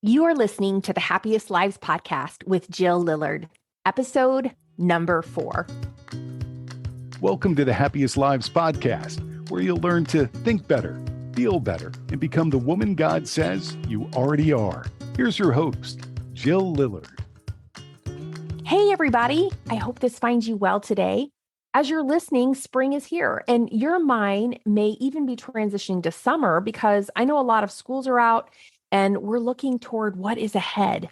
You are listening to the Happiest Lives podcast with Jill Lillard, episode number 4. Welcome to the Happiest Lives podcast, where you'll learn to think better, feel better, and become the woman God says you already are. Here's your host, Jill Lillard. Hey, everybody. I hope this finds you well today. As you're listening, spring is here, and your mind may even be transitioning to summer because I know a lot of schools are out and we're looking toward what is ahead.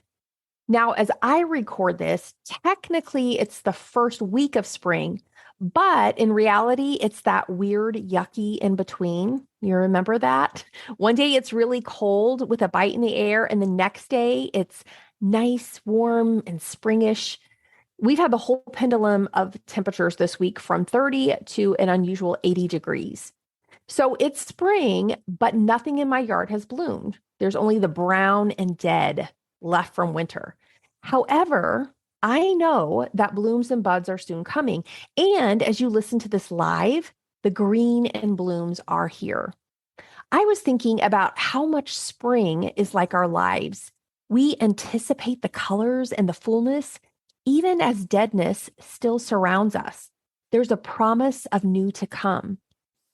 Now, as I record this, technically it's the first week of spring, but in reality, it's that weird, yucky in between. You remember that? One day it's really cold with a bite in the air, and the next day it's nice, warm, and springish. We've had the whole pendulum of temperatures this week from 30 to an unusual 80 degrees. So it's spring, but nothing in my yard has bloomed. There's only the brown and dead left from winter. However, I know that blooms and buds are soon coming. And as you listen to this live, the green and blooms are here. I was thinking about how much spring is like our lives. We anticipate the colors and the fullness, even as deadness still surrounds us. There's a promise of new to come.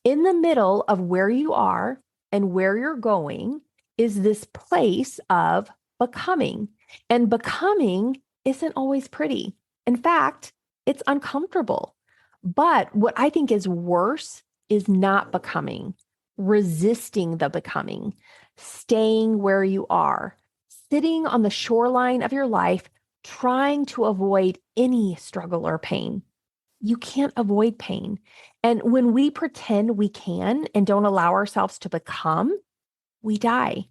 In the middle of where you are and where you're going is this place of becoming. And becoming isn't always pretty. In fact, it's uncomfortable. But what I think is worse is not becoming, resisting the becoming, staying where you are, sitting on the shoreline of your life, trying to avoid any struggle or pain. You can't avoid pain. And when we pretend we can and don't allow ourselves to become, we die.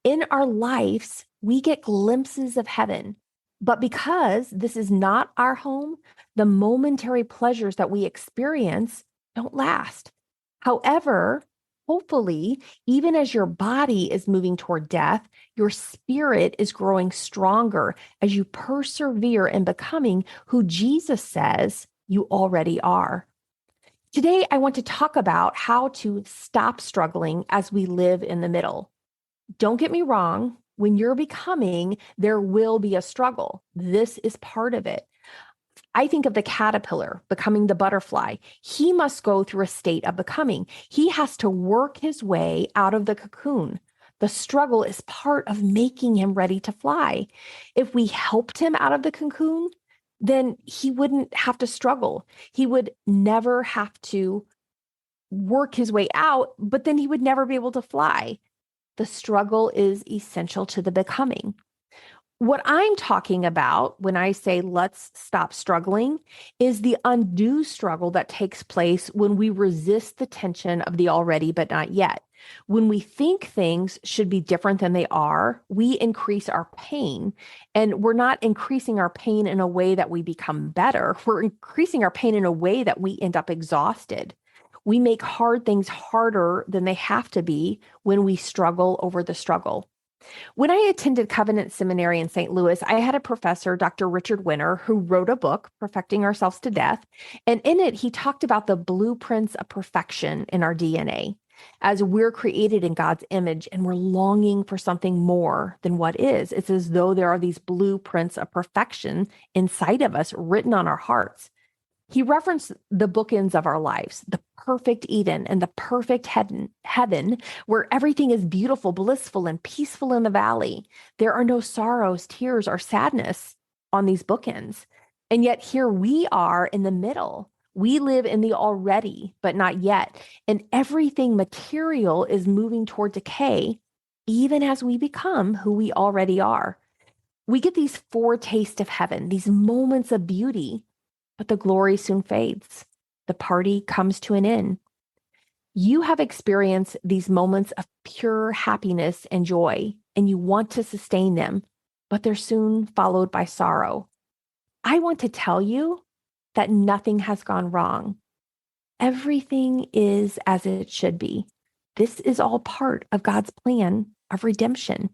In our lives, we get glimpses of heaven. But because this is not our home, the momentary pleasures that we experience don't last. However, hopefully, even as your body is moving toward death, your spirit is growing stronger as you persevere in becoming who Jesus says you already are. Today, I want to talk about how to stop struggling as we live in the middle. Don't get me wrong, when you're becoming, there will be a struggle. This is part of it. I think of the caterpillar becoming the butterfly. He must go through a state of becoming. He has to work his way out of the cocoon. The struggle is part of making him ready to fly. If we helped him out of the cocoon, then he wouldn't have to struggle. He would never have to work his way out, but then he would never be able to fly. The struggle is essential to the becoming. What I'm talking about when I say let's stop struggling is the undue struggle that takes place when we resist the tension of the already but not yet. When we think things should be different than they are, we increase our pain. And we're not increasing our pain in a way that we become better. We're increasing our pain in a way that we end up exhausted. We make hard things harder than they have to be when we struggle over the struggle. When I attended Covenant Seminary in St. Louis, I had a professor, Dr. Richard Winter, who wrote a book, Perfecting Ourselves to Death. And in it, he talked about the blueprints of perfection in our DNA. As we're created in God's image and we're longing for something more than what is, it's as though there are these blueprints of perfection inside of us written on our hearts. He referenced the bookends of our lives, the perfect Eden and the perfect heaven, where everything is beautiful, blissful, and peaceful in the valley. There are no sorrows, tears, or sadness on these bookends. And yet here we are in the middle. We live in the already, but not yet. And everything material is moving toward decay, even as we become who we already are. We get these foretastes of heaven, these moments of beauty, but the glory soon fades. The party comes to an end. You have experienced these moments of pure happiness and joy, and you want to sustain them, but they're soon followed by sorrow. I want to tell you that nothing has gone wrong. Everything is as it should be. This is all part of God's plan of redemption.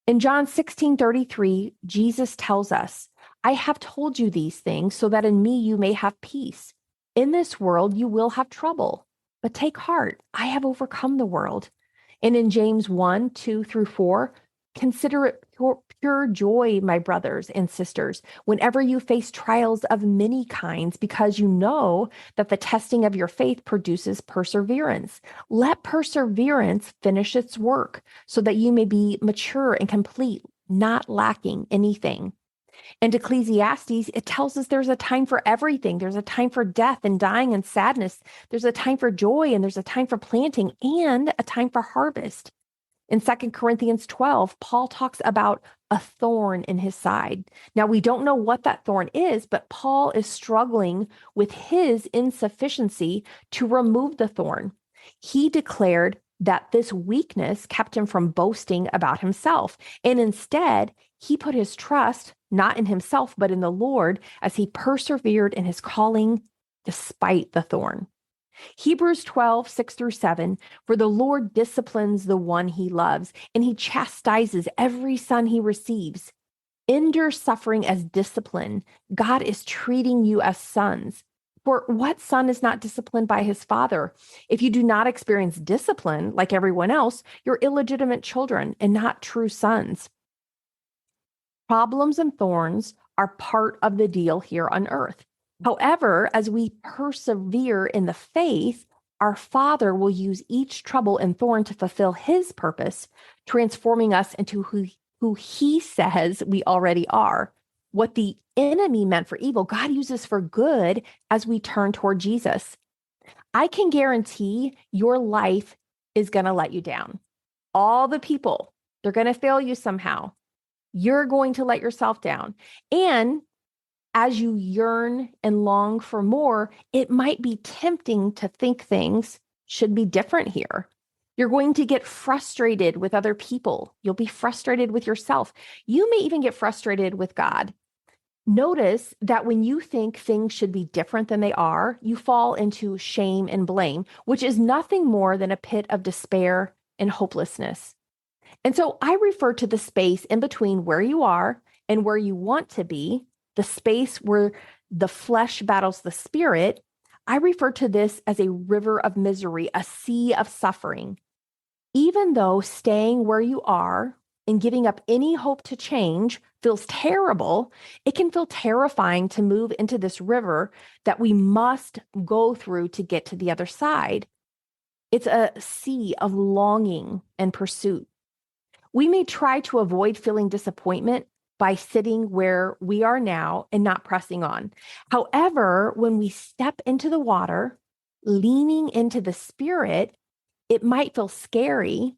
In John 16:33, Jesus tells us, I have told you these things so that in me you may have peace. In this world you will have trouble, but take heart, I have overcome the world. And in James 1:2-4, Consider it pure joy, my brothers and sisters, whenever you face trials of many kinds, because you know that the testing of your faith produces perseverance. Let perseverance finish its work so that you may be mature and complete, not lacking anything. And Ecclesiastes, it tells us there's a time for everything. There's a time for death and dying and sadness. There's a time for joy and there's a time for planting and a time for harvest. In 2 Corinthians 12, Paul talks about a thorn in his side. Now, we don't know what that thorn is, but Paul is struggling with his insufficiency to remove the thorn. He declared that this weakness kept him from boasting about himself. And instead, he put his trust not in himself, but in the Lord as he persevered in his calling despite the thorn. Hebrews 12, 6-7, for the Lord disciplines the one he loves, and he chastises every son he receives. Endure suffering as discipline. God is treating you as sons. For what son is not disciplined by his father? If you do not experience discipline like everyone else, you're illegitimate children and not true sons. Problems and thorns are part of the deal here on earth. However, as we persevere in the faith, our Father will use each trouble and thorn to fulfill his purpose, transforming us into who he says we already are. What the enemy meant for evil, God uses for good as we turn toward Jesus. I can guarantee your life is going to let you down. All the people, they're going to fail you somehow. You're going to let yourself down. And as you yearn and long for more, it might be tempting to think things should be different here. You're going to get frustrated with other people. You'll be frustrated with yourself. You may even get frustrated with God. Notice that when you think things should be different than they are, you fall into shame and blame, which is nothing more than a pit of despair and hopelessness. And so I refer to the space in between where you are and where you want to be, the space where the flesh battles the spirit. I refer to this as a river of misery, a sea of suffering. Even though staying where you are and giving up any hope to change feels terrible, it can feel terrifying to move into this river that we must go through to get to the other side. It's a sea of longing and pursuit. We may try to avoid feeling disappointment by sitting where we are now and not pressing on. However, when we step into the water, leaning into the Spirit, it might feel scary.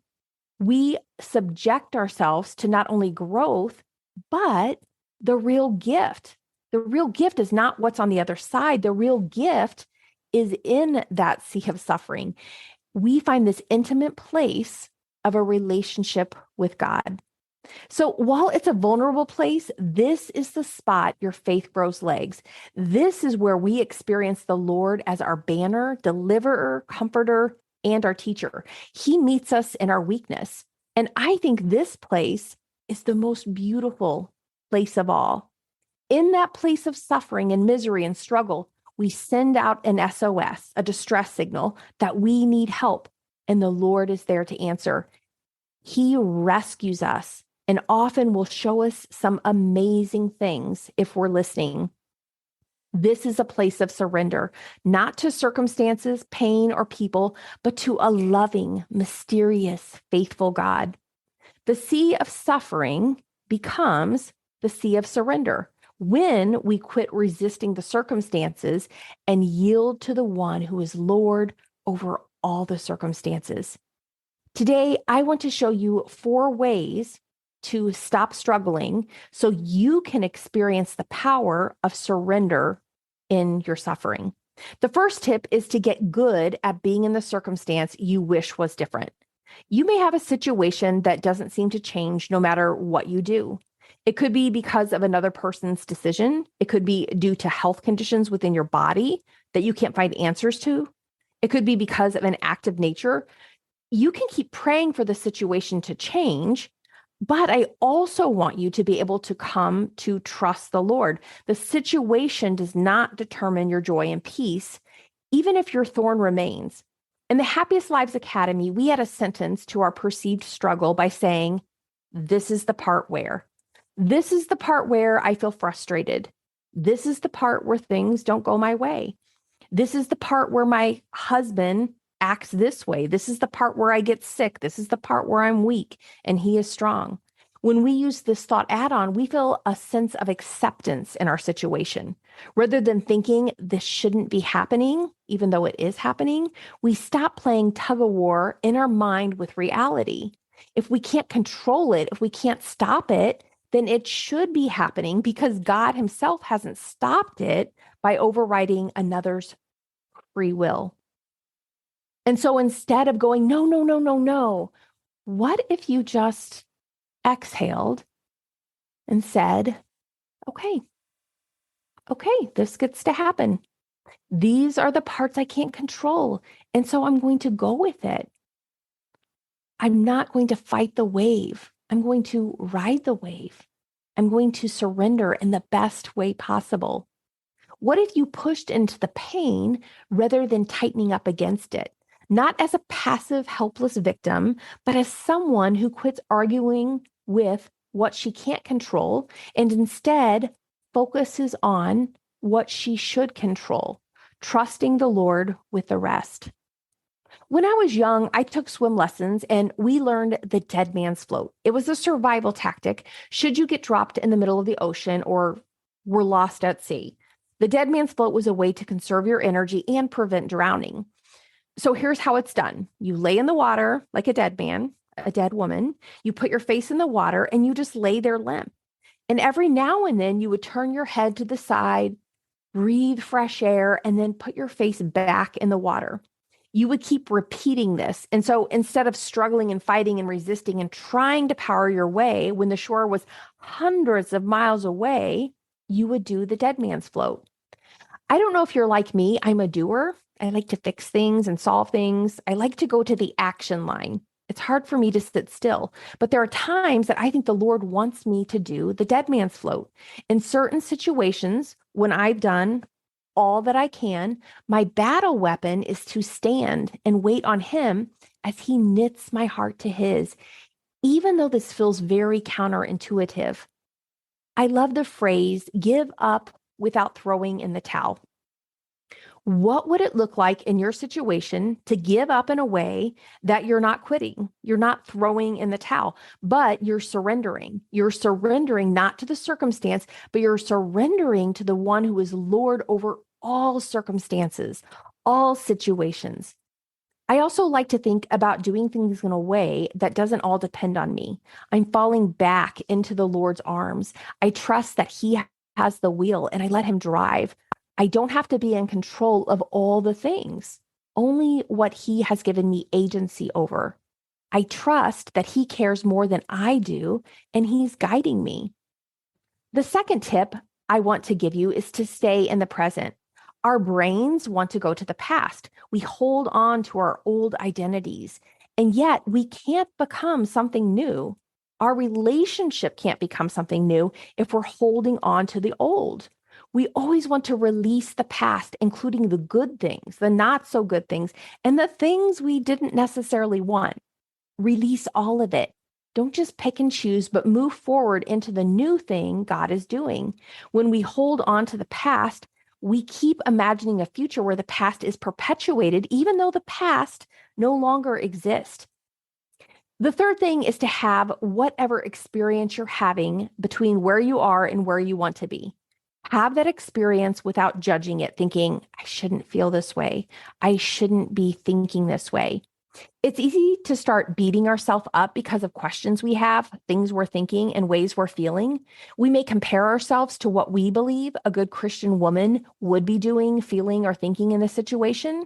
We subject ourselves to not only growth, but the real gift. The real gift is not what's on the other side. The real gift is in that sea of suffering. We find this intimate place of a relationship with God. So while it's a vulnerable place, this is the spot your faith grows legs. This is where we experience the Lord as our banner, deliverer, comforter, and our teacher. He meets us in our weakness. And I think this place is the most beautiful place of all. In that place of suffering and misery and struggle, we send out an SOS, a distress signal that we need help, and the Lord is there to answer. He rescues us and often will show us some amazing things if we're listening. This is a place of surrender, not to circumstances, pain, or people, but to a loving, mysterious, faithful God. The sea of suffering becomes the sea of surrender when we quit resisting the circumstances and yield to the one who is Lord over all the circumstances. Today, I want to show you 4 ways to stop struggling so you can experience the power of surrender in your suffering. The first tip is to get good at being in the circumstance you wish was different. You may have a situation that doesn't seem to change no matter what you do. It could be because of another person's decision. It could be due to health conditions within your body that you can't find answers to. It could be because of an act of nature. You can keep praying for the situation to change, but I also want you to be able to come to trust the Lord. The situation does not determine your joy and peace, even if your thorn remains. In the Happiest Lives Academy, we add a sentence to our perceived struggle by saying, This is the part where. This is the part where I feel frustrated. This is the part where things don't go my way. This is the part where my husband acts this way. This is the part where I get sick. This is the part where I'm weak and he is strong. When we use this thought add on, we feel a sense of acceptance in our situation. Rather than thinking this shouldn't be happening, even though it is happening, we stop playing tug of war in our mind with reality. If we can't control it, if we can't stop it, then it should be happening because God Himself hasn't stopped it by overriding another's free will. And so instead of going, no, no, no, no, no, what if you just exhaled and said, okay, this gets to happen. These are the parts I can't control. And so I'm going to go with it. I'm not going to fight the wave. I'm going to ride the wave. I'm going to surrender in the best way possible. What if you pushed into the pain rather than tightening up against it? Not as a passive, helpless victim, but as someone who quits arguing with what she can't control and instead focuses on what she should control, trusting the Lord with the rest. When I was young, I took swim lessons and we learned the dead man's float. It was a survival tactic should you get dropped in the middle of the ocean or were lost at sea. The dead man's float was a way to conserve your energy and prevent drowning. So here's how it's done. You lay in the water like a dead man, a dead woman. You put your face in the water and you just lay there limp. And every now and then you would turn your head to the side, breathe fresh air, and then put your face back in the water. You would keep repeating this. And so instead of struggling and fighting and resisting and trying to power your way when the shore was hundreds of miles away, you would do the dead man's float. I don't know if you're like me. I'm a doer. I like to fix things and solve things. I like to go to the action line. It's hard for me to sit still, but there are times that I think the Lord wants me to do the dead man's float. In certain situations, when I've done all that I can, my battle weapon is to stand and wait on Him as He knits my heart to His, even though this feels very counterintuitive. I love the phrase, give up without throwing in the towel. What would it look like in your situation to give up in a way that you're not quitting, you're not throwing in the towel, but you're surrendering? You're surrendering not to the circumstance, but you're surrendering to the one who is Lord over all circumstances, all situations. I also like to think about doing things in a way that doesn't all depend on me. I'm falling back into the Lord's arms. I trust that He has the wheel and I let Him drive. I don't have to be in control of all the things, only what He has given me agency over. I trust that He cares more than I do and He's guiding me. The second tip I want to give you is to stay in the present. Our brains want to go to the past. We hold on to our old identities, and yet we can't become something new. Our relationship can't become something new if we're holding on to the old. We always want to release the past, including the good things, the not so good things, and the things we didn't necessarily want. Release all of it. Don't just pick and choose, but move forward into the new thing God is doing. When we hold on to the past, we keep imagining a future where the past is perpetuated, even though the past no longer exists. The third thing is to have whatever experience you're having between where you are and where you want to be. Have that experience without judging it, thinking, I shouldn't feel this way. I shouldn't be thinking this way. It's easy to start beating ourselves up because of questions we have, things we're thinking, and ways we're feeling. We may compare ourselves to what we believe a good Christian woman would be doing, feeling, or thinking in this situation.